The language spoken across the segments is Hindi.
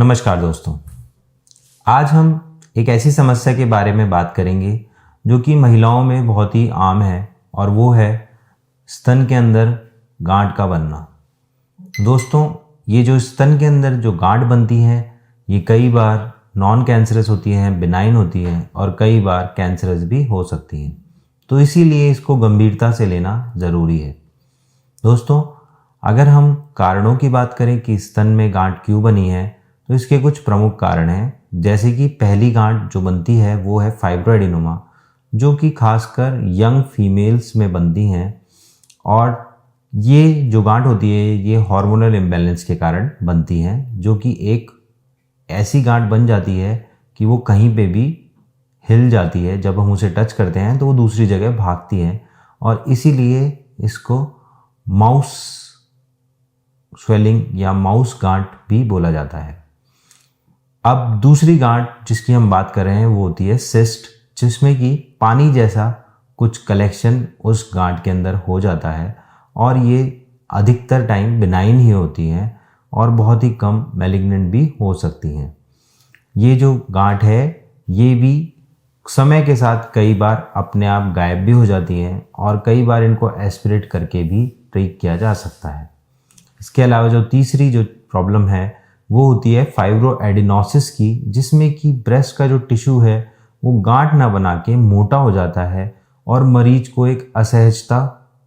नमस्कार दोस्तों, आज हम एक ऐसी समस्या के बारे में बात करेंगे जो कि महिलाओं में बहुत ही आम है और वो है स्तन के अंदर गांठ का बनना। दोस्तों, ये जो स्तन के अंदर जो गांठ बनती हैं ये कई बार नॉन कैंसरस होती हैं, बिनाइन होती हैं और कई बार कैंसरस भी हो सकती हैं। तो इसीलिए इसको गंभीरता से लेना ज़रूरी है। दोस्तों, अगर हम कारणों की बात करें कि स्तन में गांठ क्यों बनी है तो इसके कुछ प्रमुख कारण हैं। जैसे कि पहली गांठ जो बनती है वो है फाइब्रोएडिनोमा, जो कि खासकर यंग फीमेल्स में बनती हैं और ये जो गांठ होती है ये हार्मोनल इम्बैलेंस के कारण बनती हैं, जो कि एक ऐसी गांठ बन जाती है कि वो कहीं पे भी हिल जाती है। जब हम उसे टच करते हैं तो वो दूसरी जगह भागती है और इसीलिए इसको माउस स्वेलिंग या माउस गांठ भी बोला जाता है। अब दूसरी गांठ जिसकी हम बात कर रहे हैं वो होती है सिस्ट, जिसमें कि पानी जैसा कुछ कलेक्शन उस गांठ के अंदर हो जाता है और ये अधिकतर टाइम बिनाइन ही होती हैं और बहुत ही कम मैलिग्नेंट भी हो सकती हैं। ये जो गांठ है ये भी समय के साथ कई बार अपने आप गायब भी हो जाती हैं और कई बार इनको एस्पिरेट करके भी ट्रीट किया जा सकता है। इसके अलावा जो तीसरी जो प्रॉब्लम है वो होती है फाइब्रोएडिनोसिस की, जिसमें कि ब्रेस्ट का जो टिश्यू है वो गांठ ना बना के मोटा हो जाता है और मरीज को एक असहजता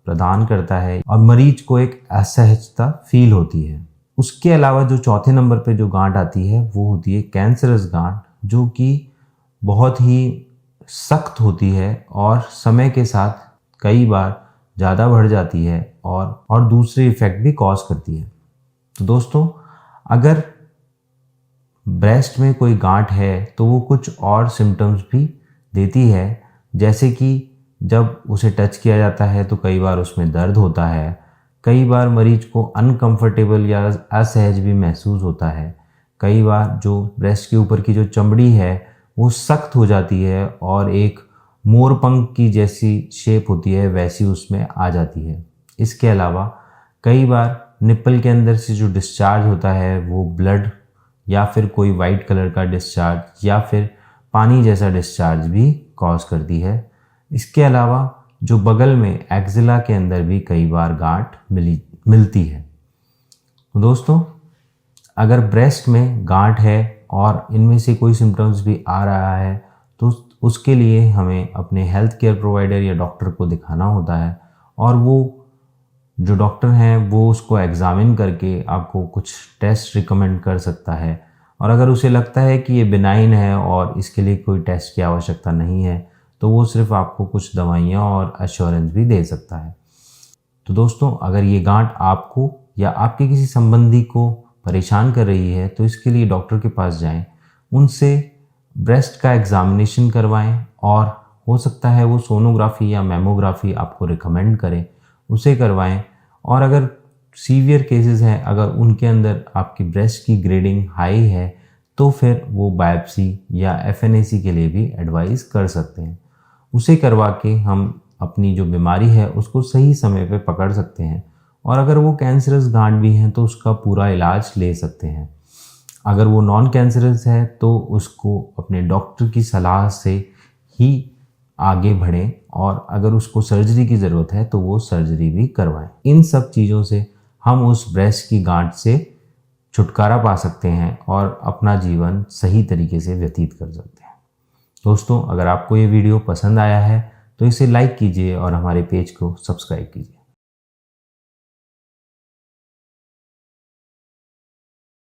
प्रदान करता है और मरीज को एक असहजता फील होती है। उसके अलावा जो चौथे नंबर पे जो गांठ आती है वो होती है कैंसरस गांठ, जो कि बहुत ही सख्त होती है और समय के साथ कई बार ज़्यादा बढ़ जाती है और दूसरे इफ़ेक्ट भी कॉज करती है। तो दोस्तों, अगर ब्रेस्ट में कोई गांठ है तो वो कुछ और सिम्टम्स भी देती है, जैसे कि जब उसे टच किया जाता है तो कई बार उसमें दर्द होता है, कई बार मरीज को अनकंफर्टेबल या असहज भी महसूस होता है, कई बार जो ब्रेस्ट के ऊपर की जो चमड़ी है वो सख्त हो जाती है और एक मोरपंख की जैसी शेप होती है वैसी उसमें आ जाती है। इसके अलावा कई बार निप्पल के अंदर से जो डिस्चार्ज होता है वो ब्लड या फिर कोई वाइट कलर का डिस्चार्ज या फिर पानी जैसा डिस्चार्ज भी कॉज करती है। इसके अलावा जो बगल में एक्जिला के अंदर भी कई बार गांठ मिलती है। दोस्तों, अगर ब्रेस्ट में गांठ है और इनमें से कोई सिम्टम्स भी आ रहा है तो उसके लिए हमें अपने हेल्थ केयर प्रोवाइडर या डॉक्टर को दिखाना होता है और वो जो डॉक्टर हैं वो उसको एग्ज़ामिन करके आपको कुछ टेस्ट रिकमेंड कर सकता है और अगर उसे लगता है कि ये बिनाइन है और इसके लिए कोई टेस्ट की आवश्यकता नहीं है तो वो सिर्फ आपको कुछ दवाइयाँ और एश्योरेंस भी दे सकता है। तो दोस्तों, अगर ये गांठ आपको या आपके किसी संबंधी को परेशान कर रही है तो इसके लिए डॉक्टर के पास जाएं, उनसे ब्रेस्ट का एग्ज़ामिनेशन करवाएं और हो सकता है वो सोनोग्राफी या मैमोग्राफी आपको रिकमेंड करें, उसे करवाएं। और अगर सीवियर केसेस हैं, अगर उनके अंदर आपकी ब्रेस्ट की ग्रेडिंग हाई है तो फिर वो बायोप्सी या एफएनएसी के लिए भी एडवाइस कर सकते हैं। उसे करवा के हम अपनी जो बीमारी है उसको सही समय पे पकड़ सकते हैं और अगर वो कैंसरस गांठ भी हैं तो उसका पूरा इलाज ले सकते हैं। अगर वो नॉन कैंसरस है तो उसको अपने डॉक्टर की सलाह से ही आगे बढ़ें और अगर उसको सर्जरी की ज़रूरत है तो वो सर्जरी भी करवाएं। इन सब चीज़ों से हम उस ब्रेस्ट की गांठ से छुटकारा पा सकते हैं और अपना जीवन सही तरीके से व्यतीत कर सकते हैं। दोस्तों, अगर आपको ये वीडियो पसंद आया है तो इसे लाइक कीजिए और हमारे पेज को सब्सक्राइब कीजिए।